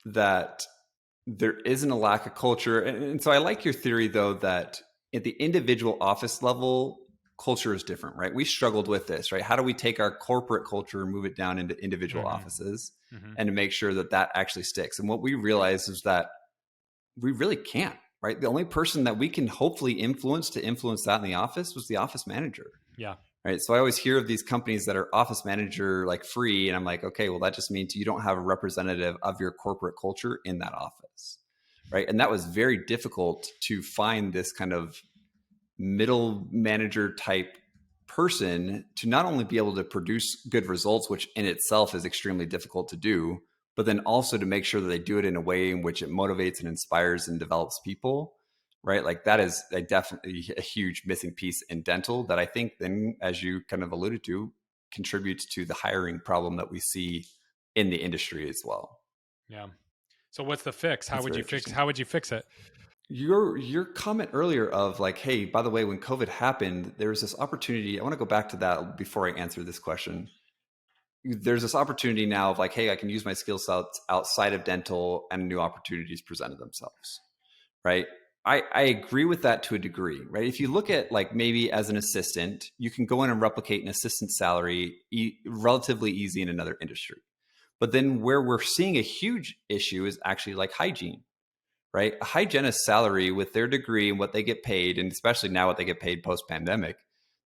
that there isn't a lack of culture. And so I like your theory though, that at the individual office level, culture is different, right? We struggled with this, right? How do we take our corporate culture and move it down into individual offices and to make sure that that actually sticks? And what we realized is that we really can't, right? The only person that we can hopefully influence that in the office was the office manager. Yeah. Right. So I always hear of these companies that are office manager like free. And I'm like, okay, well, that just means you don't have a representative of your corporate culture in that office. right? And that was very difficult to find this kind of middle manager type person to not only be able to produce good results, which in itself is extremely difficult to do, but then also to make sure that they do it in a way in which it motivates and inspires and develops people, right? Like that is definitely a huge missing piece in dental that I think then, as you kind of alluded to, contributes to the hiring problem that we see in the industry as well. Yeah. So what's the fix? That's very interesting. How would you fix it? Your comment earlier of like, hey, by the way, when COVID happened, there was this opportunity. I want to go back to that before I answer this question. There's this opportunity now of like, hey, I can use my skill sets outside of dental, and new opportunities presented themselves, right? I agree with that to a degree, right? If you look at like maybe as an assistant, you can go in and replicate an assistant salary relatively easy in another industry. But then where we're seeing a huge issue is actually like hygiene, right? A hygienist salary with their degree and what they get paid, and especially now what they get paid post pandemic,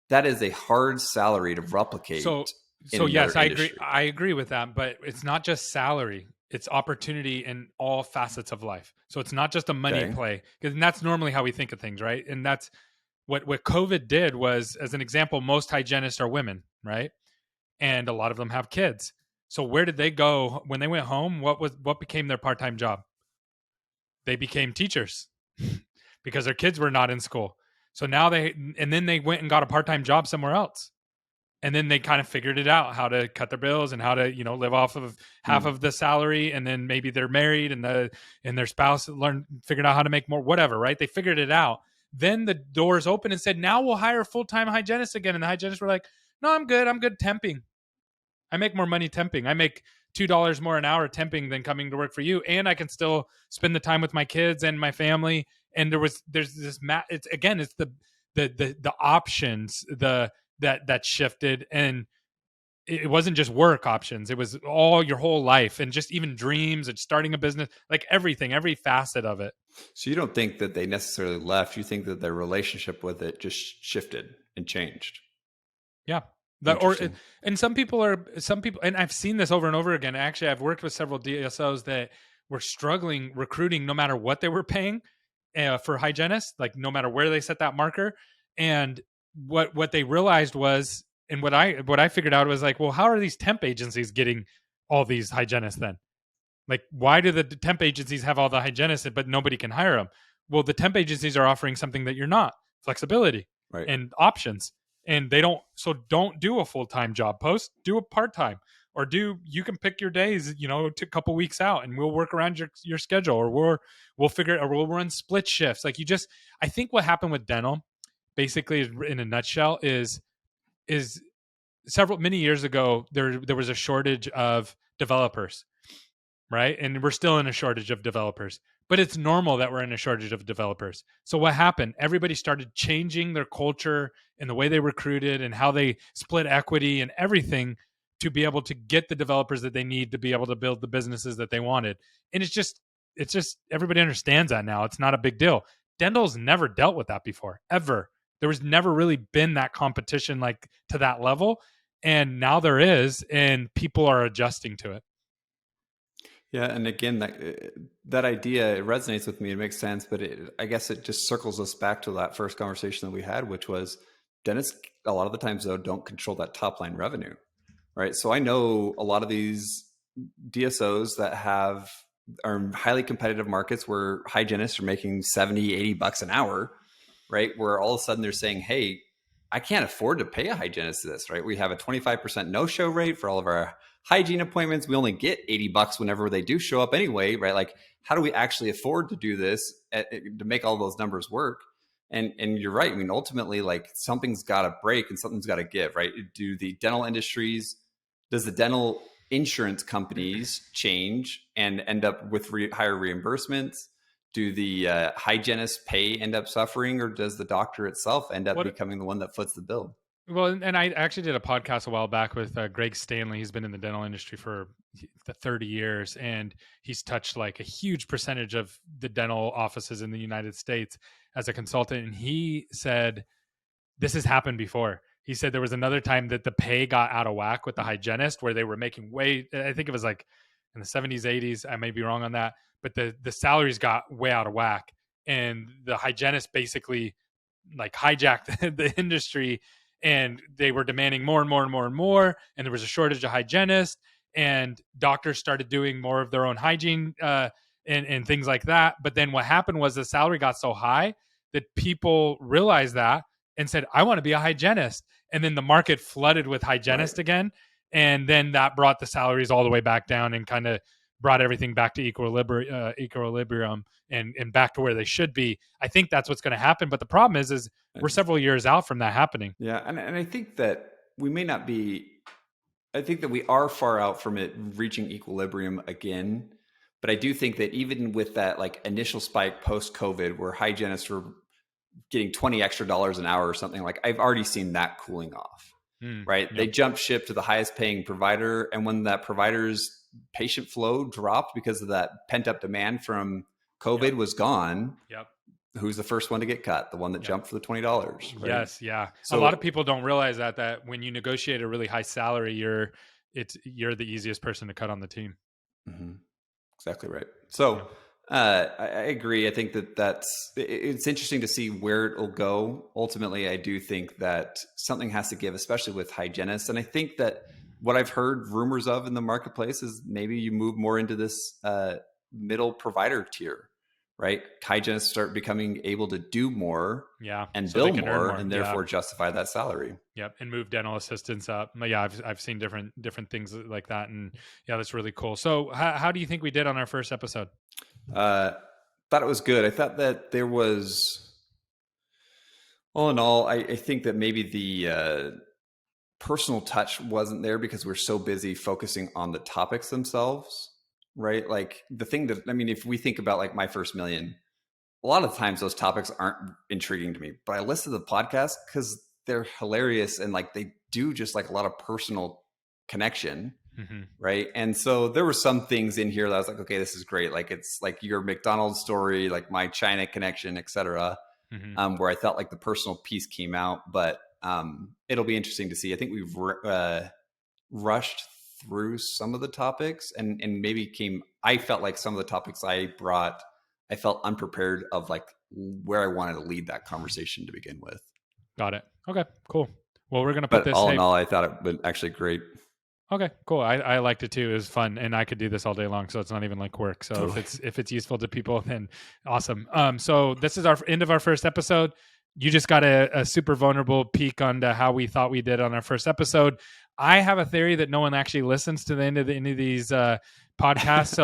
that is a hard salary to replicate. So yes, I agree with that, but it's not just salary. It's opportunity in all facets of life. So it's not just a money play, because that's normally how we think of things, right? And that's what COVID did was, as an example, most hygienists are women, right? And a lot of them have kids. So where did they go when they went home? What became their part-time job? They became teachers because their kids were not in school. So now then they went and got a part-time job somewhere else. And then they kind of figured it out, how to cut their bills and how to, live off of half of the salary. And then maybe they're married and their spouse figured out how to make more, whatever, right? They figured it out. Then the doors opened and said, now we'll hire a full-time hygienist again. And the hygienists were like, no, I'm good temping. I make more money temping. I make $2 more an hour temping than coming to work for you. And I can still spend the time with my kids and my family. And there's this, it's the options, that shifted, and it wasn't just work options. It was all your whole life, and just even dreams and starting a business, like everything, every facet of it. So you don't think that they necessarily left. You think that their relationship with it just shifted and changed. Yeah. And some people, and I've seen this over and over again. Actually, I've worked with several DSOs that were struggling recruiting no matter what they were paying for hygienists, like no matter where they set that marker. And what they realized was, and what I figured out was like, well, how are these temp agencies getting all these hygienists then? Like, why do the temp agencies have all the hygienists, but nobody can hire them? Well, the temp agencies are offering something that you're not: flexibility, right, and options. And don't do a full-time job post, do a part-time, or you can pick your days, to a couple weeks out, and we'll work around your schedule, or we'll run split shifts. Like I think what happened with dental, basically, in a nutshell, is many years ago, there was a shortage of developers, right? And we're still in a shortage of developers, but it's normal that we're in a shortage of developers. So what happened? Everybody started changing their culture and the way they recruited and how they split equity and everything to be able to get the developers that they need to be able to build the businesses that they wanted. And it's just everybody understands that now. It's not a big deal. Dental's never dealt with that before, ever. There was never really been that competition like to that level. And now there is, and people are adjusting to it. Yeah, and again, that idea, it resonates with me. It makes sense, but I guess it just circles us back to that first conversation that we had, which was dentists a lot of the times, though, don't control that top line revenue, right? So I know a lot of these DSOs that are highly competitive markets where hygienists are making 70, 80 bucks an hour, right? Where all of a sudden they're saying, hey, I can't afford to pay a hygienist this, right? We have a 25% no-show rate for all of our hygiene appointments. We only get 80 bucks whenever they do show up anyway, right? Like, how do we actually afford to do this to make all those numbers work? And you're right. I mean, ultimately, like, something's got to break and something's got to give, right? Does the dental insurance companies change and end up with higher reimbursements? Do the hygienists end up suffering, or does the doctor itself end up becoming the one that foots the bill? Well, and I actually did a podcast a while back with Greg Stanley. He's been in the dental industry for 30 years, and he's touched like a huge percentage of the dental offices in the United States as a consultant. And he said, this has happened before. He said there was another time that the pay got out of whack with the hygienist, where they were making I think it was like in the 70s, 80s. I may be wrong on that, but the salaries got way out of whack, and the hygienists basically like hijacked the industry, and they were demanding more and more and more and more, and there was a shortage of hygienists, and doctors started doing more of their own hygiene and things like that. But then what happened was the salary got so high that people realized that and said, I want to be a hygienist. And then the market flooded with hygienists again. And then that brought the salaries all the way back down and kind of brought everything back to equilibrium and back to where they should be. I think that's what's going to happen. But the problem is we're several years out from that happening. Yeah. And I think that we may not be, I think that we are far out from it reaching equilibrium again. But I do think that even with that like initial spike post-COVID where hygienists were getting $20 extra an hour or something, like I've already seen that cooling off, right? Yep. They jumped ship to the highest paying provider. And when that provider's patient flow dropped because of that pent up demand from COVID was gone, who's the first one to get cut? The one that jumped for the $20, right? Yes. Yeah. So a lot of people don't realize that when you negotiate a really high salary, you're the easiest person to cut on the team. Mm-hmm. Exactly right. So I agree. I think it's interesting to see where it'll go. Ultimately, I do think that something has to give, especially with hygienists. And I think that what I've heard rumors of in the marketplace is maybe you move more into this middle provider tier, right? Hygienists start becoming able to do more and bill more and therefore justify that salary. Yep. And move dental assistants up. Yeah. I've seen different things like that. And yeah, that's really cool. So how do you think we did on our first episode? Thought it was good. I thought that there was, all in all, I think that maybe the personal touch wasn't there because we're so busy focusing on the topics themselves, right? Like the thing that, I mean, if we think about like My First Million, a lot of times those topics aren't intriguing to me, but I listen to the podcast because they're hilarious and like they do just like a lot of personal connection. Mm-hmm. Right. And so there were some things in here that I was like, okay, this is great. Like it's like your McDonald's story, like my China connection, et cetera, where I felt like the personal piece came out, but it'll be interesting to see. I think we've rushed through some of the topics and maybe I felt like some of the topics I brought, I felt unprepared of like where I wanted to lead that conversation to begin with. Got it. Okay, cool. Well, we're going to put this. All in all, I thought it was actually great. Okay, cool. I liked it too. It was fun, and I could do this all day long, so it's not even like work. So totally. if it's useful to people, then awesome. So this is our end of our first episode. You just got a super vulnerable peek onto how we thought we did on our first episode. I have a theory that no one actually listens to the end of any of these podcasts.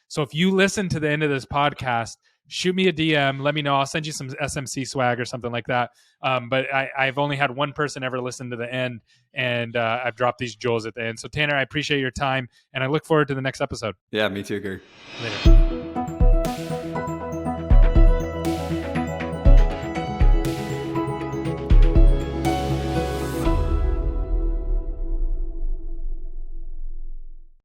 So if you listen to the end of this podcast, shoot me a DM. Let me know. I'll send you some SMC swag or something like that. But I've only had one person ever listen to the end, and I've dropped these jewels at the end. So Tanner, I appreciate your time, and I look forward to the next episode. Yeah, me too, Gary. Later.